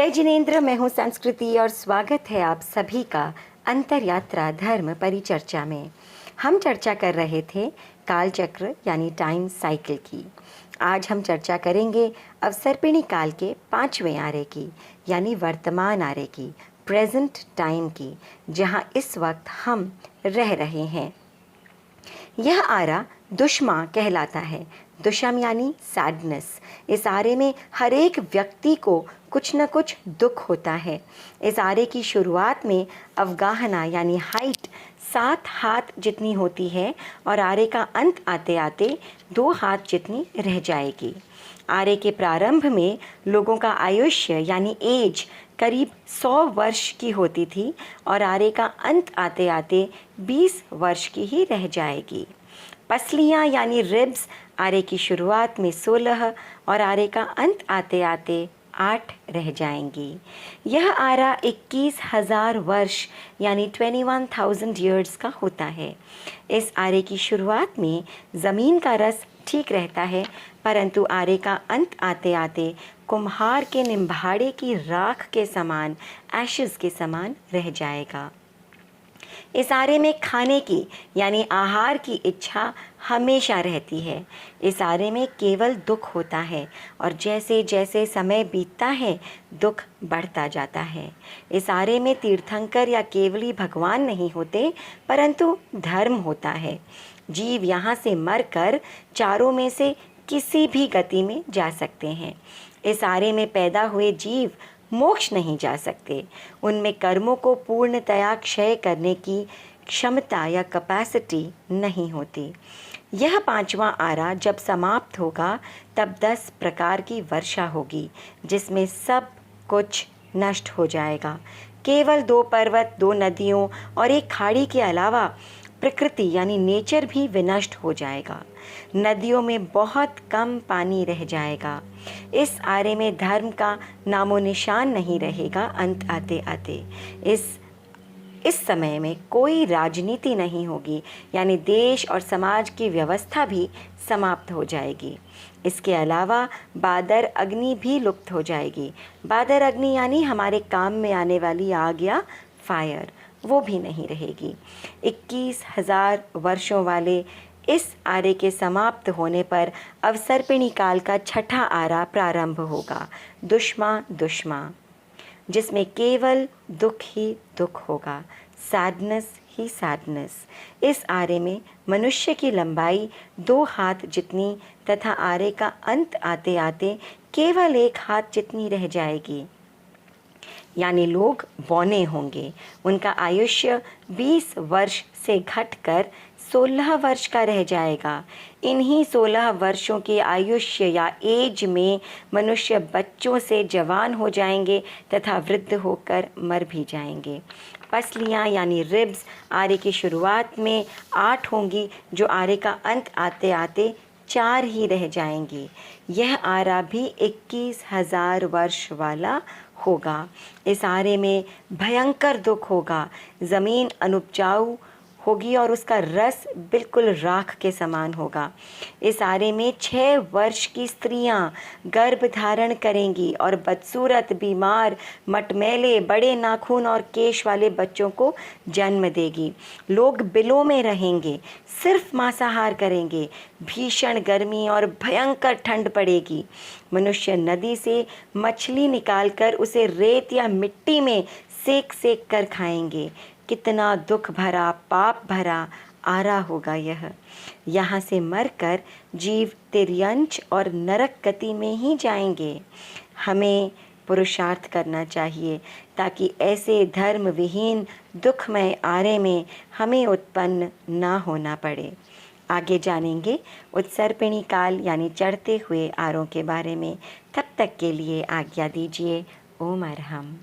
जय जिनेंद्र, मैं हूँ संस्कृति और स्वागत है आप सभी का अंतरयात्रा धर्म परिचर्चा में। हम चर्चा कर रहे थे कालचक्र यानी टाइम साइकिल की। आज हम चर्चा करेंगे अवसर्पिणी काल के 5वें आरे की यानी वर्तमान आरे की, प्रेजेंट टाइम की, जहाँ इस वक्त हम रह रहे हैं। यह आरा दुष्मा कहलाता है। दुषम यानी सैडनेस। इस आरे में हर एक व्यक्ति को कुछ न कुछ दुख होता है। इस आरे की शुरुआत में अवगाहना यानी हाइट 7 हाथ जितनी होती है और आरे का अंत आते आते 2 हाथ जितनी रह जाएगी। आरे के प्रारंभ में लोगों का आयुष्य यानी एज करीब 100 वर्ष की होती थी और आरे का अंत आते आते 20 वर्ष की ही रह जाएगी। पसलियाँ यानी रिब्स आरे की शुरुआत में 16 और आरे का अंत आते आते 8 रह जाएंगी। यह आरा 21,000 वर्ष यानी 21,000 ईयर्स का होता है। इस आरे की शुरुआत में ज़मीन का रस ठीक रहता है, परंतु आरे का अंत आते आते कुम्हार के निम्भाड़े की राख के समान, एशेस के समान रह जाएगा। इस आरे में खाने की यानी आहार की इच्छा हमेशा रहती है। इस आरे में केवल दुख होता है और जैसे जैसे समय बीतता है दुख बढ़ता जाता है। इस आरे में तीर्थंकर या केवली भगवान नहीं होते, परंतु धर्म होता है। जीव यहाँ से मरकर चारों में से किसी भी गति में जा सकते हैं। इस आरे में पैदा हुए जीव मोक्ष नहीं जा सकते। उनमें कर्मों को पूर्णतया क्षय करने की क्षमता या कैपेसिटी नहीं होती। यह 5वां आरा जब समाप्त होगा तब 10 प्रकार की वर्षा होगी, जिसमें सब कुछ नष्ट हो जाएगा। केवल 2 पर्वत, 2 नदियों और एक खाड़ी के अलावा प्रकृति यानी नेचर भी विनष्ट हो जाएगा। नदियों में बहुत कम पानी रह जाएगा। इस आरे में धर्म का नामो निशान नहीं रहेगा। अंत आते आते इस समय में कोई राजनीति नहीं होगी, यानी देश और समाज की व्यवस्था भी समाप्त हो जाएगी। इसके अलावा बादर अग्नि भी लुप्त हो जाएगी। बादर अग्नि यानी हमारे काम में आने वाली आग या फायर, वो भी नहीं रहेगी। 21,000 वर्षों वाले इस आरे के समाप्त होने पर अवसर्पिणी काल का 6ठा आरा प्रारंभ होगा, दुष्मा, जिसमें केवल दुख ही दुख होगा, सैडनेस ही सैडनेस। इस आरे में मनुष्य की लंबाई 2 हाथ जितनी तथा आरे का अंत आते आते केवल 1 हाथ जितनी रह जाएगी, यानी लोग बौने होंगे। उनका आयुष्य 20 वर्ष से घटकर 16 वर्ष का रह जाएगा। इन्हीं 16 वर्षों के आयुष्य या एज में मनुष्य बच्चों से जवान हो जाएंगे तथा वृद्ध होकर मर भी जाएंगे। पसलियाँ यानी रिब्स आरे की शुरुआत में 8 होंगी, जो आरे का अंत आते आते 4 ही रह जाएंगी। यह आरा भी 21,000 वर्ष वाला होगा। इस आरे में भयंकर दुख होगा। ज़मीन अनुपजाऊ होगी और उसका रस बिल्कुल राख के समान होगा। इस आरे में 6 वर्ष की स्त्रियां गर्भ धारण करेंगी और बदसूरत, बीमार, मटमैले, बड़े नाखून और केश वाले बच्चों को जन्म देगी। लोग बिलों में रहेंगे, सिर्फ मांसाहार करेंगे। भीषण गर्मी और भयंकर ठंड पड़ेगी। मनुष्य नदी से मछली निकालकर उसे रेत या मिट्टी में सेक सेक कर खाएंगे। कितना दुख भरा, पाप भरा आरा होगा यह। यहाँ से मरकर जीव तिर्यंच और नरक गति में ही जाएंगे। हमें पुरुषार्थ करना चाहिए ताकि ऐसे धर्म विहीन दुखमय आरे में हमें उत्पन्न ना होना पड़े। आगे जानेंगे उत्सर्पिणी काल यानी चढ़ते हुए आरों के बारे में। तब तक के लिए आज्ञा दीजिए। ओम अरहम।